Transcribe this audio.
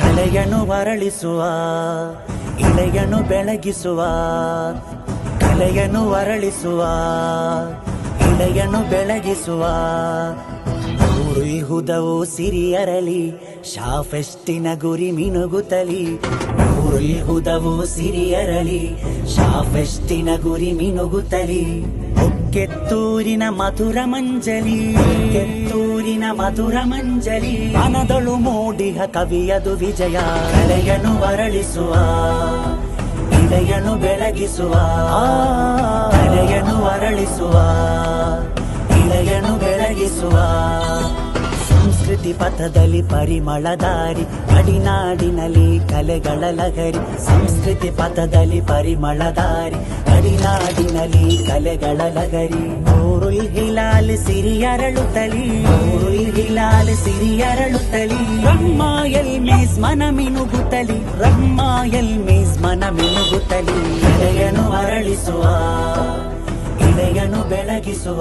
ಕಲೆಯನ್ನು ಅರಳಿಸುವ ಇಳೆಯನ್ನು ಬೆಳಗಿಸುವ ಕಲೆಯನ್ನು ಅರಳಿಸುವ ಇಳೆಯನ್ನು ಬೆಳಗಿಸುವ ಹುದವು ಸಿರಿಯರಲಿ ಶಾಫೆಸ್ಟಿನ ಗುರಿ ಮಿನುಗುತ್ತಲಿ ಹುದವು ಸಿರಿಯರಲಿ ಶಾಫೆಸ್ಟಿನ ಗುರಿ ಮಿನುಗುತ್ತಲಿ ಕೆತ್ತೂರಿನ ಮಧುರ ಮಂಜಲಿ ಕೆತ್ತೂರಿನ ಮಧುರ ಮಂಜಲಿ ಮನದೊಳು ಮೂಡಿಹ ಕವಿಯದು ವಿಜಯ ಕಲೆಯನ್ನು ಅರಳಿಸುವ ಇಳೆಯನ್ನು ಬೆಳಗಿಸುವ ಕಲೆಯನ್ನು ಅರಳಿಸುವ ಇಳೆಯನ್ನು ಬೆಳಗಿಸುವ ಸಂಸ್ಕೃತಿ ಪಥದಲ್ಲಿ ಪರಿಮಳ ದಾರಿ ಗಡಿನಾಡಿನಲ್ಲಿ ಕಲೆಗಳ ಲಹರಿ ಸಂಸ್ಕೃತಿ ಪಥದಲ್ಲಿ ಪರಿಮಳ ದಾರಿ ಗಡಿನಾಡಿನಲ್ಲಿ ಕಲೆಗಳ ಲಹರಿ ನೂರುಲ್ ಹಿಲಾಲ್ ಸಿರಿಯರಳುತ್ತಲಿ ನೂರುಲ್ ಹಿಲಾಲ್ ಸಿರಿಯರಳುತ್ತಲಿ ರಹ್ಮಾಯಲ್ ಮೇಸ್ ಮನ ಮಿನುಗುತ್ತಲಿ ರಹ್ಮಾಯಲ್ ಮೇಸ್ ಮನ ಮಿನುಗುತ್ತಲಿ ಇಳೆಯನ್ನು ಅರಳಿಸುವ ಇಳೆಯನ್ನು ಬೆಳಗಿಸುವ